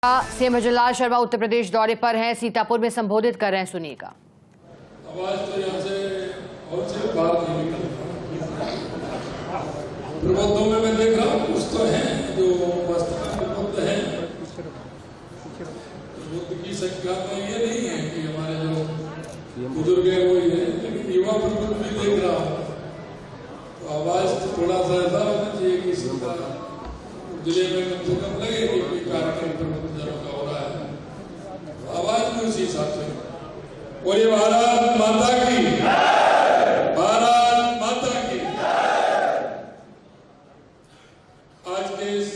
CM Bhajanlal Sharma Uttar Pradesh दौरे पर हैं, सीतापुर में संबोधित कर रहे हैं, सुनिएगा। आवाज तो यहाँ से और सिर्फ बात नहीं निकल प्रबंधों में मैं देख रहा हूँ कुछ तो है जो वास्तव में प्रबंध है। बुद्ध की संख्या में ये नहीं है कि हमारे जो बुजुर्ग है वो ही है, लेकिन युवा प्रबंध भी देख रहा हूँ तो आवाज तो थोड़ा सा ऐसा होना चाहिए कि जिले में कम से कम लगे कि कोई कार्यक्रम प्रबंधन का हो रहा है, आवाज भी उसी हिसाब से। बोलिए भारत माता की, भारत माता की। आज के इस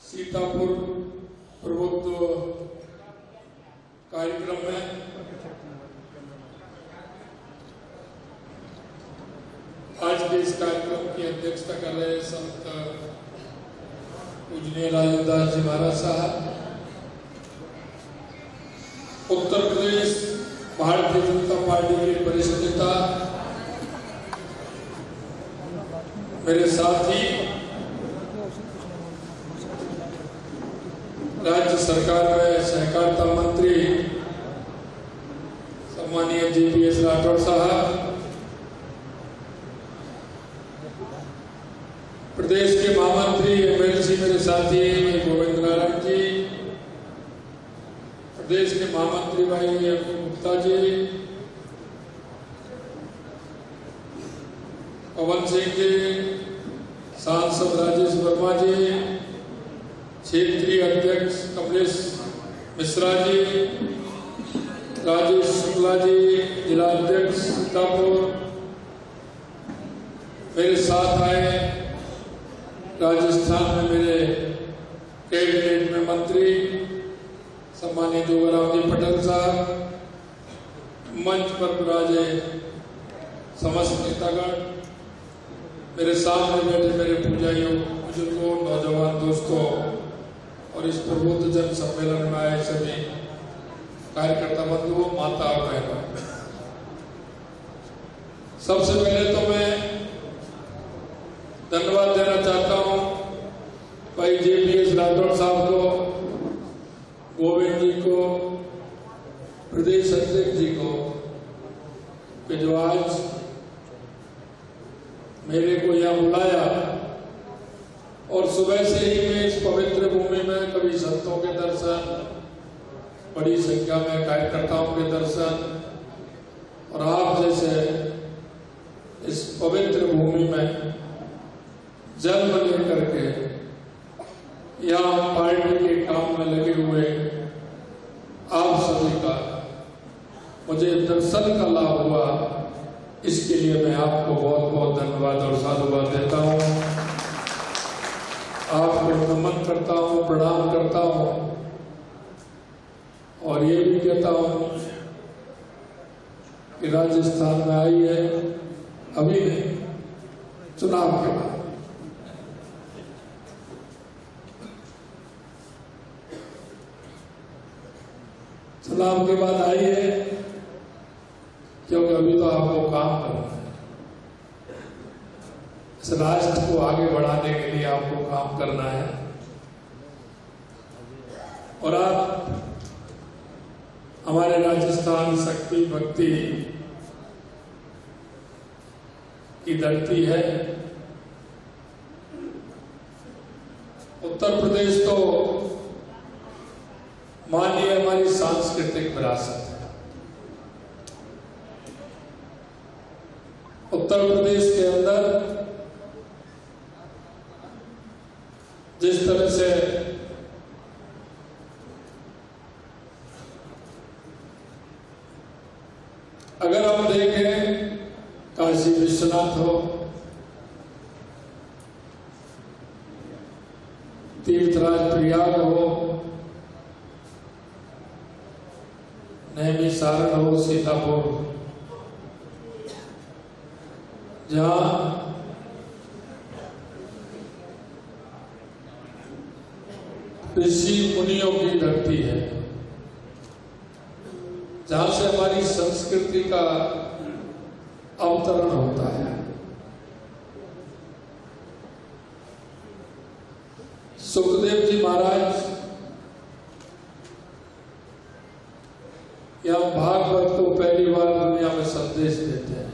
सीतापुर प्रभुत्व कार्यक्रम में आज के इस कार्यक्रम की अध्यक्षता कर रहे संत पूजनीय राजेंद्र दास जी महाराज साहब, उत्तर प्रदेश भारतीय जनता पार्टी के वरिष्ठ नेता, मेरे साथी, राज्य सरकार में सहकारिता मंत्री सम्मानीय जीपीएस राठौड़ साहब, प्रदेश के महामंत्री एमएलसी मेरे साथी गोविंद नारायण जी, प्रदेश के महामंत्री भाई गुप्ता जी, पवन सिंह जी, सांसद राजेश वर्मा जी, क्षेत्रीय अध्यक्ष कमलेश मिश्रा जी, राजेश शुक्ला जी, जिला अध्यक्ष सीतापुर, मेरे साथ आए राजस्थान में मेरे कैबिनेट में मंत्री सम्मानीय जोगाराम जी पटेल साहब, मंच पर विराजे समस्त नेतागण, मेरे सामने बैठे मेरे पूजाइयों, बुजुर्गों, नौजवान दोस्तों और इस प्रबुद्ध जन सम्मेलन में आए सभी कार्यकर्ता बंधुओं, माता और बहनों, सबसे पहले तो मैं धन्यवाद देना चाहता हूं भाई जीपीएस राठौड़ साहब को, गोविंद जी को, प्रदेश अध्यक्ष जी को, कि जो आज मेरे को यहाँ बुलाया और सुबह से ही मैं इस पवित्र भूमि में कभी संतों के दर्शन, बड़ी संख्या में कार्यकर्ताओं के दर्शन और आप जैसे इस पवित्र भूमि में जन्म लेकर के यहाँ पार्टी के काम में लगे हुए आप सभी का मुझे दर्शन का लाभ हुआ, इसके लिए मैं आपको बहुत बहुत धन्यवाद और साधुवाद देता हूँ, आपको नमन करता हूँ, प्रणाम करता हूँ और ये भी कहता हूँ कि राजस्थान में आई है अभी नहीं, चुनाव के बाद चुनाव के बाद आई है, क्योंकि अभी तो आपको काम करना है, इस राष्ट्र को आगे बढ़ाने के लिए आपको काम करना है और आप हमारे राजस्थान शक्ति भक्ति की धरती है। उत्तर प्रदेश तो मानिए हमारी सांस्कृतिक विरासत है। उत्तर प्रदेश के अंदर जिस तरह से अगर हम देखें, काशी विश्वनाथ हो, तीर्थराज प्रयाग हो, नैमी सारण हो, सीतापुर, जहां ऋषि मुनियों की धरती है, जहां से हमारी संस्कृति का अवतरण होता है, सुखदेव जी महाराज संदेश देते हैं।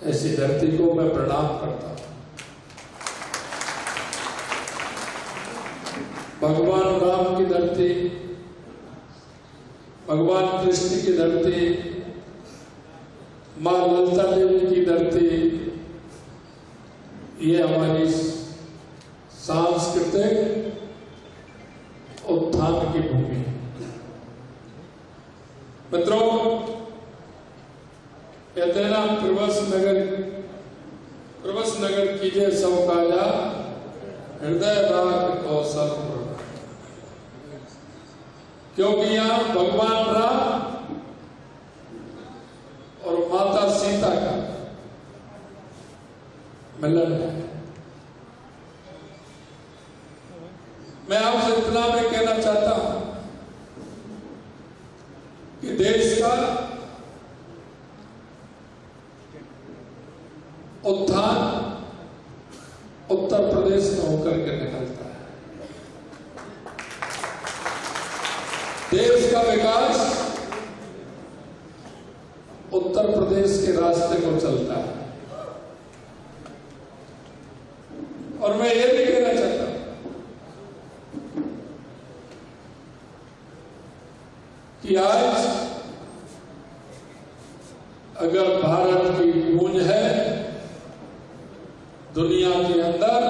ऐसी धरती को मैं प्रणाम करता हूं। भगवान राम की धरती, भगवान कृष्ण की धरती, मां ललिता देवी की धरती, ये हमारी सांस्कृतिक उत्थान की भूमि है। मित्रों, कहते हैं ना, प्रवस नगर कीजिए सब काजा, हृदय राग कौशल, क्योंकि यहां भगवान राम और माता सीता का मिलन है। मैं आपसे इतना भी कहना चाहता हूं कि देश का उत्थान उत्तर प्रदेश में होकर के निकलता है। देश का विकास उत्तर प्रदेश के रास्ते को चलता है। और मैं ये भी कहना चाहता हूं कि आज अगर भारत की गूंज है दुनिया के अंदर,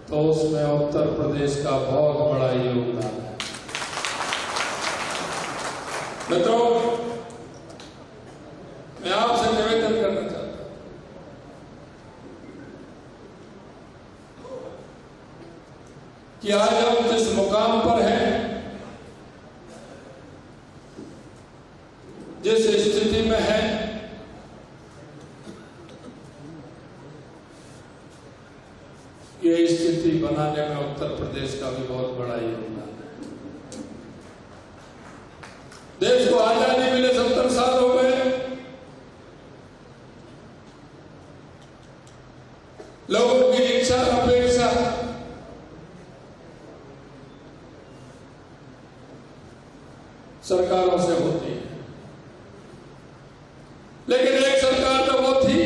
तो उसमें उत्तर प्रदेश का बहुत बड़ा योगदान है। मित्रों, मैं आपसे निवेदन करना चाहता हूं कि आज हम जिस मुकाम पर हैं, जिस स्थिति में है, ये स्थिति बनाने में उत्तर प्रदेश का भी बहुत बड़ा योगदान है। देश को आजादी मिले 70 साल हो गए। लोगों की इच्छा अपेक्षा सरकारों से होती है, लेकिन एक सरकार तो वो थी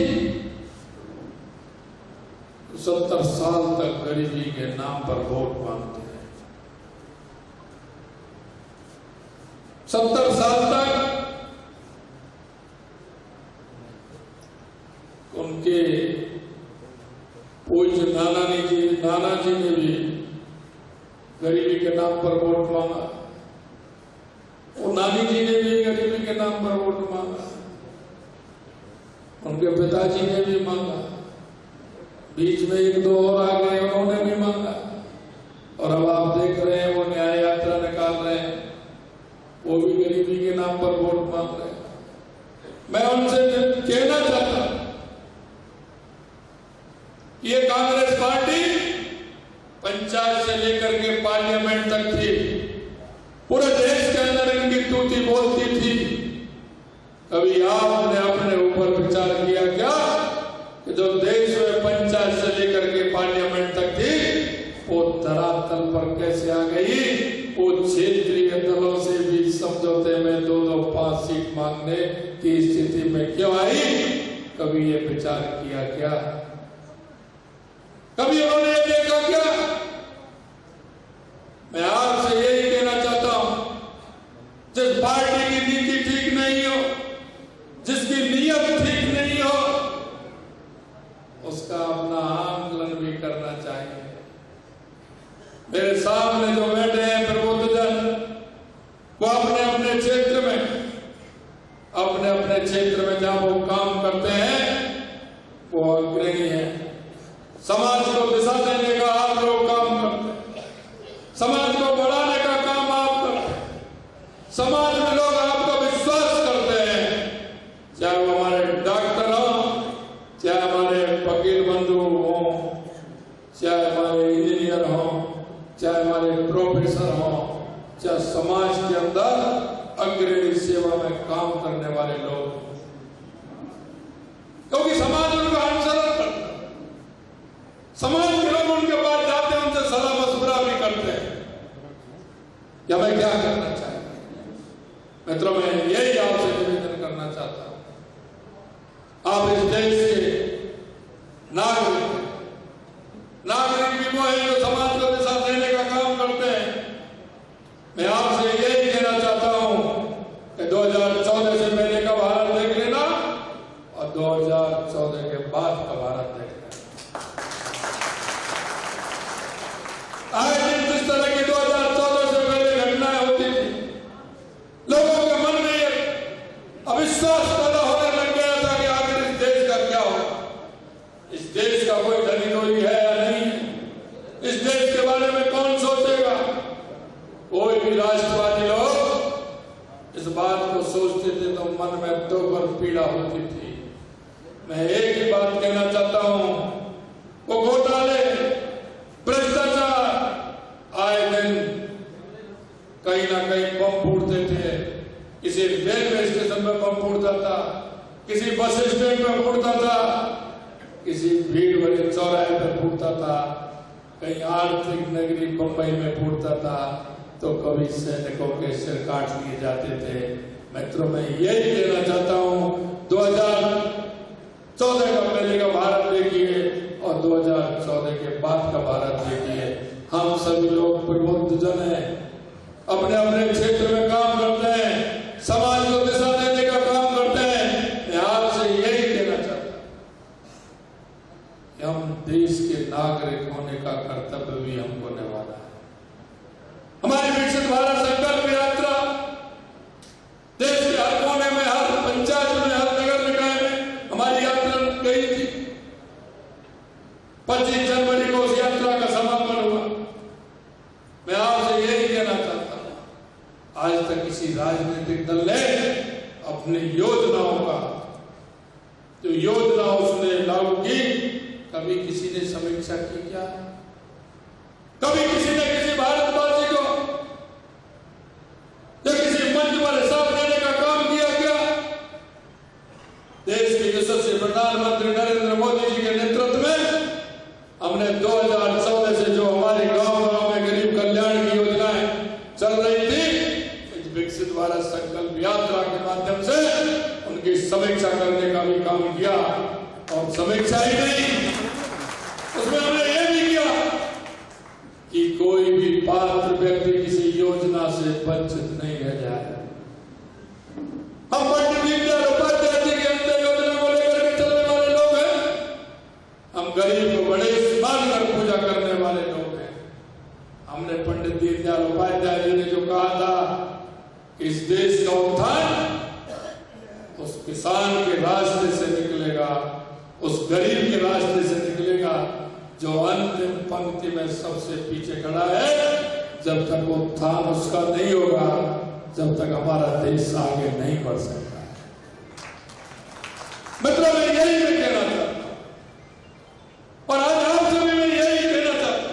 70 साल तक गरीबी के नाम पर वोट मांगते हैं। 70 साल तक उनके पूज्य नाना जी ने भी गरीबी के नाम पर वोट मांगा, और नानी जी ने भी गरीबी के नाम पर वोट मांगा, उनके पिताजी ने भी मांगा, बीच में एक दो और आ गए, उन्होंने भी मांगा, और अब आप देख रहे हैं वो न्याय यात्रा निकाल रहे हैं, वो भी गरीबी के नाम पर वोट मांग रहे हैं। मैं उनसे कहना चाहता हूं, ये कांग्रेस पार्टी पंचायत से लेकर के पार्लियामेंट तक थी, पूरे देश के अंदर इनकी तूती बोलती थी। कभी आपने अपने ऊपर विचार किया क्या कि जो देश में पंचायत से लेकर के पार्लियामेंट तक थी, वो धरातल पर कैसे आ गई? वो क्षेत्रीय दलों से भी समझौते में 2-5 सीट मांगने की स्थिति में क्यों आई? कभी ये विचार किया क्या? कभी उन्होंने ये देखा क्या? मैं आपसे यही कहना चाहता हूं, जिस पार्टी की नीति ठीक नहीं हो, जिसकी नीयत ठीक नहीं हो, उसका अपना आंकलन भी करना चाहिए। मेरे सामने जो बैठे हैं प्रबुद्धजन, वो अपने अपने क्षेत्र में जहां वो काम करते हैं, वो अग्रणी है। समाज को दिशा देने का आप लोग काम करते हैं, समाज को बढ़ाने का काम आप करते हैं, समाज में लोग आपका विश्वास करते हैं, चाहे वो हमारे डॉक्टर हो, चाहे हमारे वकील बंधु हो, चाहे हमारे इंजीनियर हो, चाहे हमारे प्रोफेसर हो, चाहे समाज के अंदर अग्रणी सेवा में काम करने वाले लोग, क्योंकि समाज उनका अनुसरण करता है। समाज के लोग उनके पास जाते हैं, उनसे सलाह मशवरा भी करते हैं कि हमें क्या करना चाहिए। मित्रों, मैं यही आपसे निवेदन करना चाहता हूं। आप इस देश के नागरिक भी वो है जो समाज को दिशा देने का काम करते हैं। मैं आपसे यही कहना चाहता हूं कि 2014 से पहले का भारत देख लेना और 2014 के बाद का भारत देख लेना। आए दिन जिस तरह की 2014 से पहले घटनाएं होती थी, लोगों के मन में ये अविश्वास पैदा होने लग गया था कि आखिर इस देश का क्या होगा, इस देश का कोई धनी कोई है या नहीं, इस देश के बारे में कौन सोचेगा। कोई भी राष्ट्रवादी लोग इस बात को सोचते थे तो मन में दो बार पीड़ा होती थी। मैं एक ही बात कहना चाहता हूं, वो घोटाले, भ्रष्टाचार, आए दिन कहीं ना कहीं बम फूटते थे। किसी रेलवे स्टेशन में बम फूटता था, किसी बस स्टैंड में फूटता था, किसी भीड़ भरे चौराहे पर फूटता था, कहीं आर्थिक नगरी बंबई में फूटता था, तो कभी सैनिकों के सिर काट लिए जाते थे। मित्रों, मैं यही कहना चाहता हूं, 2014 का पहले का भारत देखिए और 2014 के बाद का भारत देखिए। हम सभी लोग प्रबुद्ध जन हैं, अपने अपने क्षेत्र में काम करते हैं, समाज को दिशा देने का काम करते हैं। मैं आपसे यही कहना चाहता हूं कि हम देश के नागरिक होने का कर्तव्य भी हमको निभाना है। हमारी विकसित भारत संकल्प यात्रा देश के हर कोने में, हर पंचायत में, हर नगर निकाय में हमारी यात्रा गई थी। 25 जनवरी को उस यात्रा का समापन हुआ। मैं आपसे यही कहना चाहता हूं, आज तक किसी राजनीतिक दल ने अपनी योजनाओं का जो योजना उसने लागू की, कभी किसी ने समीक्षा की क्या? कभी किसी ने किसी भारतवासी को या किसी मंच पर हिसाब देने का काम किया क्या? देश के यशस्वी प्रधानमंत्री नरेंद्र मोदी जी के नेतृत्व में हमने 2014 से जो हमारे गांव-गांव में गरीब कल्याण की योजनाएं चल रही थी, इस विकसित भारत संकल्प यात्रा के माध्यम से उनकी समीक्षा करने का भी काम किया। और समीक्षा ही नहीं, उसमें हमने ये भी किया कि कोई भी पात्र व्यक्ति किसी योजना से वंचित नहीं रह जाए। हम पंडित दीनदयाल उपाध्याय जी की अंत्य योजना को लेकर के चलने वाले लोग हैं। हम गरीब को बड़े मानकर पूजा करने वाले लोग हैं। हमने पंडित दीनदयाल उपाध्याय जी ने जो कहा था कि इस देश का उत्थान उस किसान के रास्ते से निकलेगा, उस गरीब के रास्ते से निकलेगा जो अंतिम पंक्ति में सबसे पीछे खड़ा है। जब तक उत्थान उसका नहीं होगा, जब तक हमारा देश आगे नहीं बढ़ सकता है। मतलब मैं यही मैं कहना चाहता हूं और आज आपसे भी मैं यही कहना चाहता हूं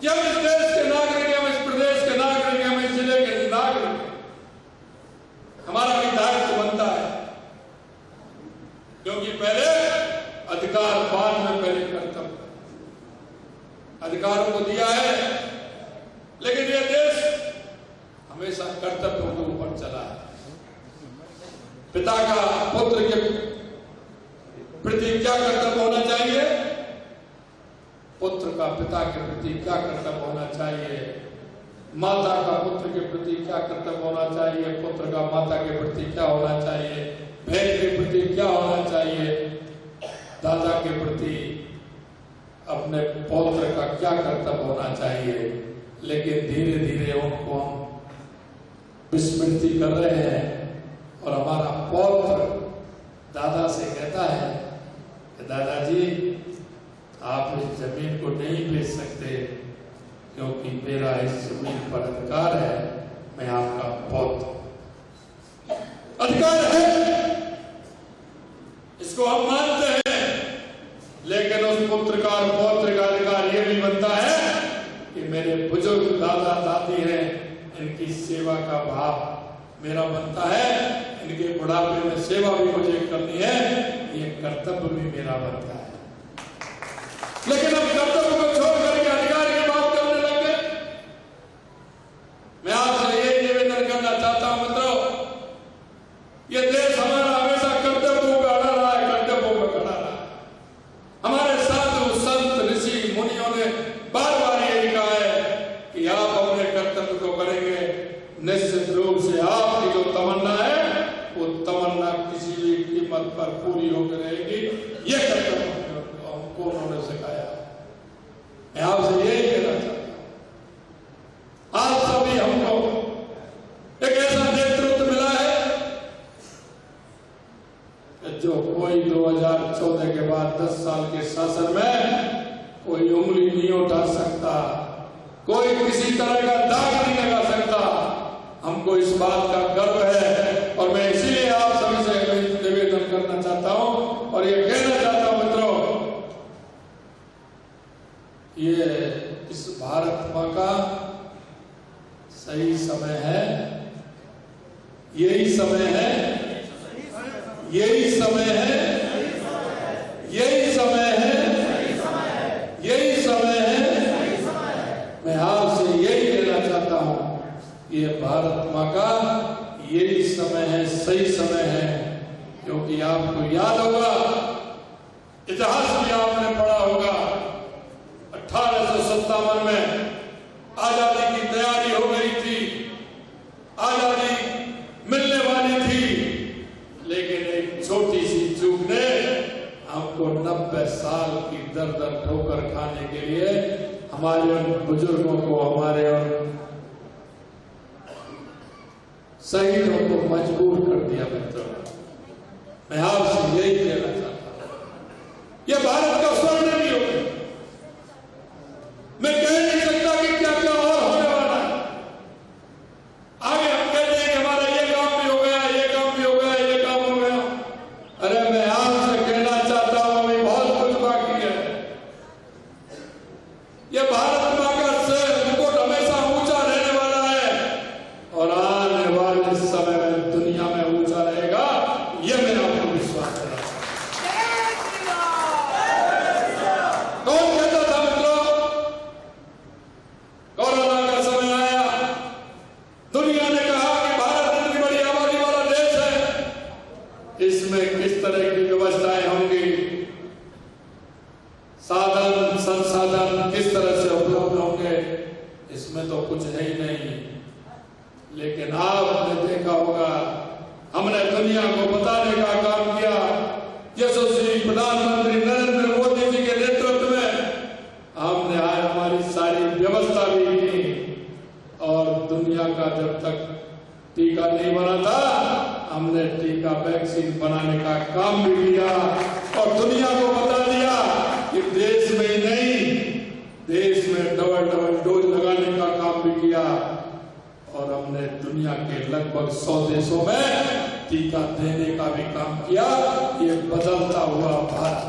कि हम इस देश के नागरिक हैं, हम इस प्रदेश के नागरिक हैं, हम इस जिले के नागरिक हैं। हमारा भी दायित्व बनता है, क्योंकि पहले अधिकार, बाद में पहले कर्तव्य। अधिकारों को दिया है, लेकिन यह देश हमेशा कर्तव्यों के ऊपर चला है। पिता का पुत्र के प्रति क्या कर्तव्य होना चाहिए? पुत्र का पिता के प्रति क्या कर्तव्य होना चाहिए? माता का पुत्र के प्रति क्या कर्तव्य होना चाहिए? पुत्र का माता के प्रति क्या होना चाहिए? बहन के प्रति क्या होना चाहिए? दादा के प्रति अपने पौत्र का क्या कर्तव्य होना चाहिए? लेकिन धीरे धीरे उनको हम विस्मृति कर रहे हैं और हमारा पौत्र दादा से कहता है कि दादाजी, आप इस जमीन को नहीं बेच सकते क्योंकि मेरा इस जमीन पर अधिकार है, मैं आपका पौत्र। अधिकार है, इसको हम मानते हैं, लेकिन उस पुत्र का और पौत्र का अधिकार यह भी बनता है कि मेरे बुजुर्ग दादा दादी हैं, इनकी सेवा का भाव मेरा बनता है। इनके बुढ़ापे में सेवा भी मुझे करनी है, ये कर्तव्य भी मेरा बनता है। लेकिन अब कर्तव्य को छोड़ करके अधिकार की बात करने लगे। मैं आपसे यही निवेदन करना चाहता हूं मित्रों लगातार 10 साल के शासन में कोई उंगली नहीं उठा सकता, कोई किसी तरह का दाग नहीं लगा सकता। हमको इस बात का गर्व है और मैं इसीलिए आप सभी से निवेदन करना चाहता हूं और ये कहना चाहता हूं मित्रों, ये इस भारत मां का सही समय है, यही समय है, यही समय है, यही समय है, यही समय है। मैं आपसे यही कहना चाहता हूं, ये भारत मां का यही समय है, सही समय है। क्योंकि आपको याद होगा, इतिहास भी आपने पढ़ा होगा, 1857 में आजादी की तैयारी हो गई थी, आजादी मिलने वाली थी, लेकिन एक छोटी सी चूक ने हमको 90 साल की दर दर ठोकर खाने के लिए हमारे उन बुजुर्गों को, हमारे उन शहीदों को मजबूर कर दिया। मित्रों, मैं आपसे यही कहना चाहता हूं, यह भारत का स्वर्ण नहीं होगा। मैं कह नहीं सकता कि क्या क्या और होने वाला है। आगे हम कहते हैं कि हमारा ये काम भी हो गया, ये काम भी हो गया, ये काम हो गया। अरे मैं आपसे कहना चाहता हूं, अभी बहुत कुछ बाकी है। ये भारत मां का मुकुट हमेशा ऊंचा रहने वाला है और आने वाले समय में दुनिया में ऊंचा रहेगा, ये मेरा आपको विश्वास है। कौन कहता था मित्रों, कोरोना का समय आया, दुनिया ने कहा कि भारत इतनी बड़ी आबादी वाला देश है, इसमें किस तरह की व्यवस्थाएं होंगी, साधन संसाधन किस तरह से उपलब्ध होंगे, इसमें तो कुछ है ही नहीं। लेकिन आपने देखा होगा, हमने दुनिया को बताने का काम किया। यशस्वी प्रधानमंत्री नरेंद्र मोदी जी के नेतृत्व में हमने आज हमारी सारी व्यवस्था भी की और दुनिया का जब तक टीका नहीं बना था, हमने टीका वैक्सीन बनाने का काम भी किया और दुनिया को बता दिया कि देश में ही नहीं, देश में डबल डोज लगाने का काम भी किया और हमने दुनिया के लगभग 100 देशों में टीका देने का भी काम किया। ये बदलता हुआ भारत,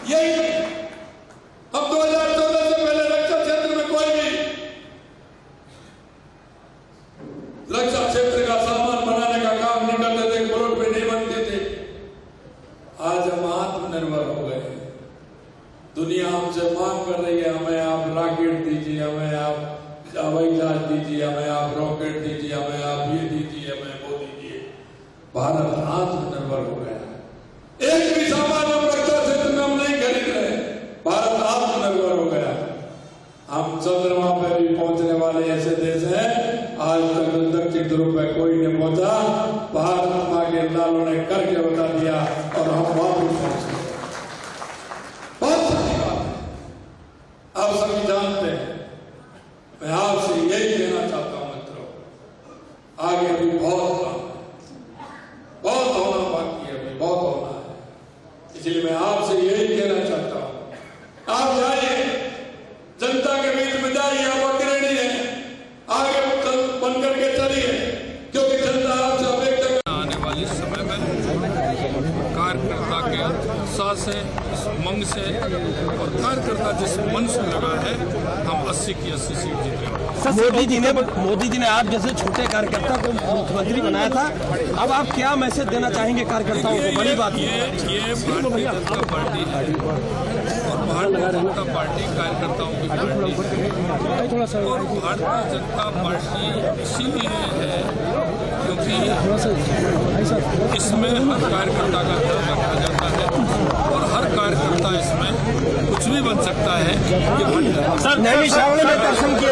यही हम 2014 से पहले रक्षा क्षेत्र में कोई भी रक्षा क्षेत्र का सामान बनाने का काम नहीं करते थे, बुलेट पे नहीं बनते थे। आज हम आत्मनिर्भर हो गए। दुनिया हमसे मांग कर रही है, हमें आप रॉकेट दीजिए, हमें आप हवाई जहाज दीजिए, हमें आप रॉकेट दीजिए, हमें आप ये दीजिए, हमें वो दीजिए। भारत आत्मनिर्भर हो गया। एक भी सामान हम रक्षा क्षेत्र में हम नहीं खरीद रहे, भारत आत्मनिर्भर हो गया। हम चंद्रमा पे भी पहुंचने वाले ऐसे देश हैं, आज तक दक्षिण ध्रुव पे कोई नहीं पहुंचा, भारत मां के लालों ने करके बता दिया और हम वापस पहुंच गए। बहुत सच्ची बात है, आप सभी जानते हैं। मैं आपसे यही कहना चाहता हूं मित्रों, आगे अभी बहुत काम है, बहुत होना बाकी है, अभी बहुत होना है। इसलिए मैं आपसे यही कहना चाहता हूं, आप जाइए, जनता के बीच में जाइए, आप अग्रणी हैं, आगे बन करके चलिए, क्योंकि जनता आपसे अपेक्षा। आने वाले समय में कार्यकर्ता के उत्साह से, इस मंग से और कार्यकर्ता जिस मन से लगा है, हम 80 की 80 सीट जीतेंगे। मोदी जी ने आप जैसे छोटे कार्यकर्ता को मुख्यमंत्री बनाया था, अब आप क्या मैसेज देना चाहेंगे कार्यकर्ताओं को? बड़ी बात ये भारतीय जनता पार्टी है और भारतीय जनता पार्टी कार्यकर्ताओं की पार्टी है और भारतीय जनता पार्टी इसीलिए है क्योंकि इसमें हर कार्यकर्ता का ध्यान रखा जाता है और हर कार्यकर्ता इसमें कुछ भी बन सकता है। सर, नैमिषारण्य में दर्शन किए